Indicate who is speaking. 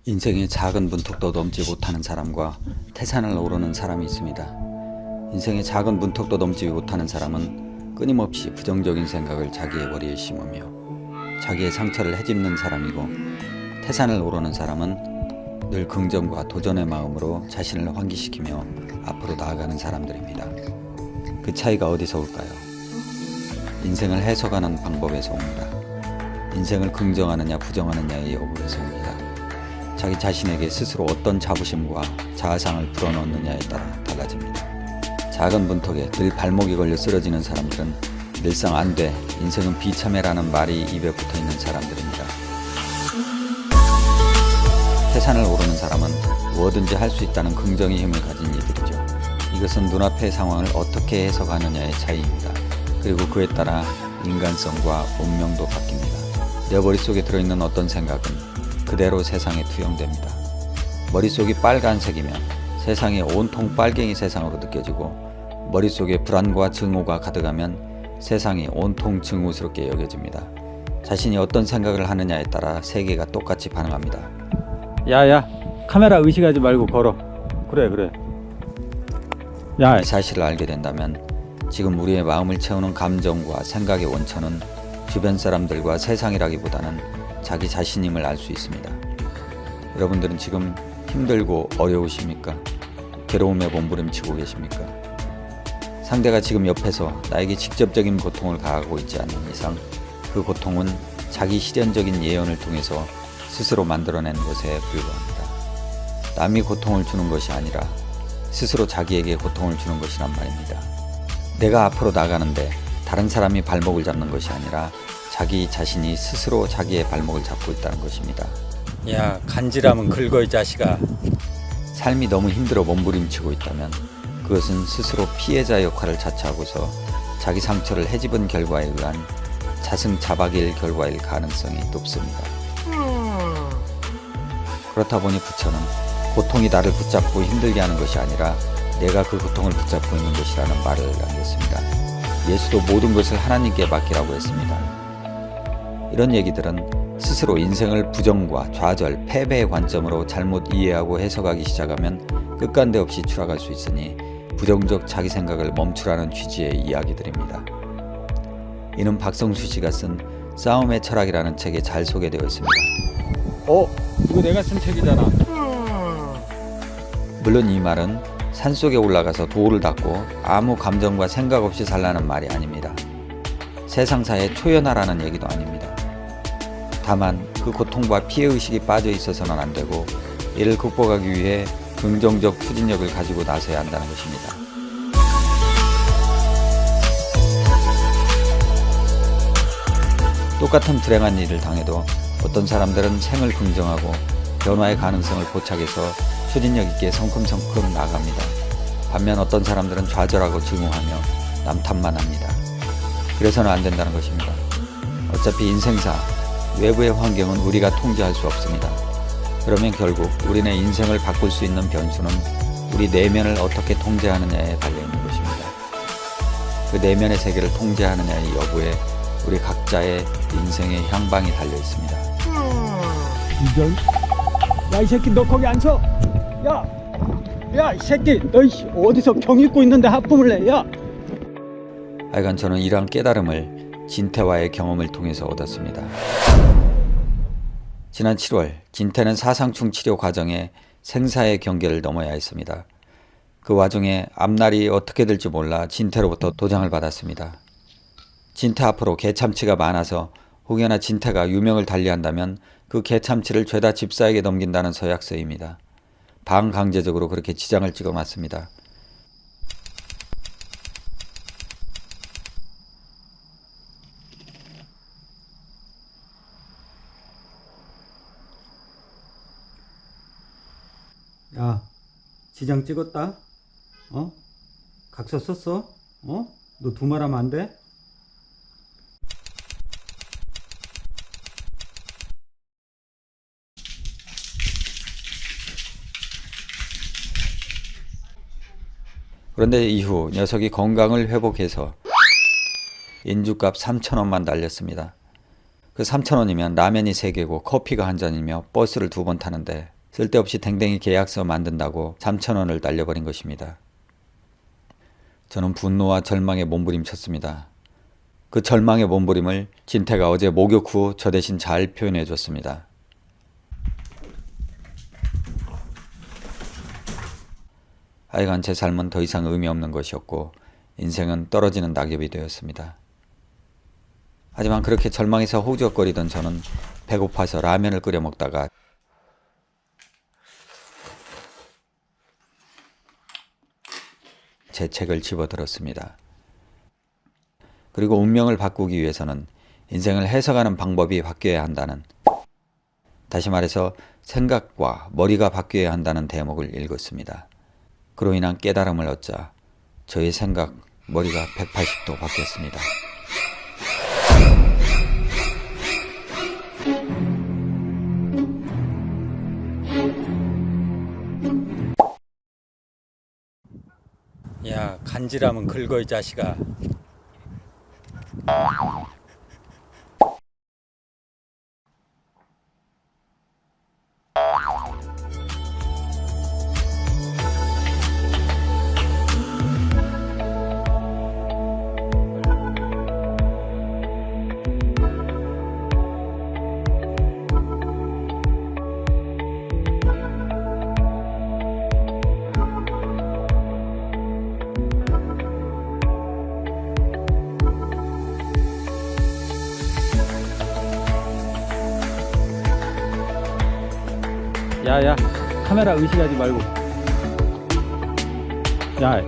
Speaker 1: 인생의 작은 문턱도 넘지 못하는 사람과 태산을 오르는 사람이 있습니다. 인생의 작은 문턱도 넘지 못하는 사람은 끊임없이 부정적인 생각을 자기의 머리에 심으며 자기의 상처를 헤집는 사람이고, 태산을 오르는 사람은 늘 긍정과 도전의 마음으로 자신을 환기시키며 앞으로 나아가는 사람들입니다. 그 차이가 어디서 올까요? 인생을 해석하는 방법에서 옵니다. 인생을 긍정하느냐 부정하느냐의 여부에서 옵니다. 자기 자신에게 스스로 어떤 자부심과 자아상을 불어넣느냐에 따라 달라집니다. 작은 문턱에 늘 발목이 걸려 쓰러지는 사람들은 늘상 안 돼, 인생은 비참해라는 말이 입에 붙어있는 사람들입니다. 태산을 오르는 사람은 뭐든지 할 수 있다는 긍정의 힘을 가진 이들이죠. 이것은 눈앞의 상황을 어떻게 해석하느냐의 차이입니다. 그리고 그에 따라 인간성과 운명도 바뀝니다. 내 머릿속에 들어있는 어떤 생각은 그대로 세상에 투영됩니다. 머릿속이 빨간색이면 세상이 온통 빨갱이 세상으로 느껴지고, 머릿속에 불안과 증오가 가득하면 세상이 온통 증오스럽게 여겨집니다. 자신이 어떤 생각을 하느냐에 따라 세계가 똑같이 반응합니다.
Speaker 2: 야야, 카메라 의식하지 말고 걸어. 그래. 야,
Speaker 1: 이 사실을 알게 된다면 지금 우리의 마음을 채우는 감정과 생각의 원천은 주변 사람들과 세상이라기보다는 자기 자신임을 알 수 있습니다. 여러분들은 지금 힘들고 어려우십니까? 괴로움에 몸부림치고 계십니까? 상대가 지금 옆에서 나에게 직접적인 고통을 가하고 있지 않는 이상 그 고통은 자기 실현적인 예언을 통해서 스스로 만들어낸 것에 불과합니다. 남이 고통을 주는 것이 아니라 스스로 자기에게 고통을 주는 것이란 말입니다. 내가 앞으로 나가는데 다른 사람이 발목을 잡는 것이 아니라 자기 자신이 스스로 자기의 발목을 잡고 있다는 것입니다.
Speaker 2: 야, 간지라면 긁어 이 자식아.
Speaker 1: 삶이 너무 힘들어 몸부림치고 있다면 그것은 스스로 피해자 역할을 자처하고서 자기 상처를 헤집은 결과에 의한 자승자박일 결과일 가능성이 높습니다. 그렇다 보니 부처는 고통이 나를 붙잡고 힘들게 하는 것이 아니라 내가 그 고통을 붙잡고 있는 것이라는 말을 남겼습니다. 예수도 모든 것을 하나님께 맡기라고 했습니다. 이런 얘기들은 스스로 인생을 부정과 좌절, 패배의 관점으로 잘못 이해하고 해석하기 시작하면 끝간데 없이 추락할 수 있으니 부정적 자기 생각을 멈추라는 취지의 이야기들입니다. 이는 박성수 씨가 쓴 싸움의 철학이라는 책에 잘 소개되어 있습니다.
Speaker 2: 이거 내가 쓴 책이잖아.
Speaker 1: 물론 이 말은 산속에 올라가서 돌을 닦고 아무 감정과 생각 없이 살라는 말이 아닙니다. 세상사에 초연하라는 얘기도 아닙니다. 다만 그 고통과 피해의식이 빠져 있어서는 안 되고, 이를 극복하기 위해 긍정적 추진력을 가지고 나서야 한다는 것입니다. 똑같은 불행한 일을 당해도 어떤 사람들은 생을 긍정하고 변화의 가능성을 포착해서 추진력 있게 성큼성큼 나갑니다. 반면 어떤 사람들은 좌절하고 증오하며 남 탓만 합니다. 그래서는 안 된다는 것입니다. 어차피 인생사, 외부의 환경은 우리가 통제할 수 없습니다. 그러면 결국 우리네 인생을 바꿀 수 있는 변수는 우리 내면을 어떻게 통제하느냐에 달려있는 것입니다. 그 내면의 세계를 통제하느냐의 여부에 우리 각자의 인생의 향방이 달려있습니다.
Speaker 2: 이런. 야, 이 새끼 너 거기 안 서. 야, 이 새끼 너 어디서 병 입고 있는데 하품을 내. 야.
Speaker 1: 하여간 저는 이러한 깨달음을 진태와의 경험을 통해서 얻었습니다. 지난 7월 진태는 사상충 치료 과정에 생사의 경계를 넘어야 했습니다. 그 와중에 앞날이 어떻게 될지 몰라 진태로부터 도장을 받았습니다. 진태 앞으로 개참치가 많아서 혹여나 진태가 유명을 달리한다면 그 개참치를 죄다 집사에게 넘긴다는 서약서입니다. 반강제적으로 그렇게 지장을 찍어놨습니다.
Speaker 2: 야, 지장 찍었다? 각서 썼어? 너 두말하면 안 돼?
Speaker 1: 그런데 이후 녀석이 건강을 회복해서 인주값 3,000원만 날렸습니다. 그 3,000원이면 라면이 3개고 커피가 한 잔이며 버스를 2번 타는데 쓸데없이 댕댕이 계약서 만든다고 3,000원을 날려버린 것입니다. 저는 분노와 절망에 몸부림쳤습니다. 그 절망의 몸부림을 진태가 어제 목욕 후 저 대신 잘 표현해 줬습니다. 하여간 제 삶은 더 이상 의미 없는 것이었고 인생은 떨어지는 낙엽이 되었습니다. 하지만 그렇게 절망에서 허우적거리던 저는 배고파서 라면을 끓여 먹다가 제 책을 집어들었습니다. 그리고 운명을 바꾸기 위해서는 인생을 해석하는 방법이 바뀌어야 한다는, 다시 말해서 생각과 머리가 바뀌어야 한다는 대목을 읽었습니다. 그로 인한 깨달음을 얻자 저의 생각, 머리가 180도 바뀌었습니다. 야, 간지라면 긁어 이 자식아. 야야, 카메라 의식하지 말고. 야,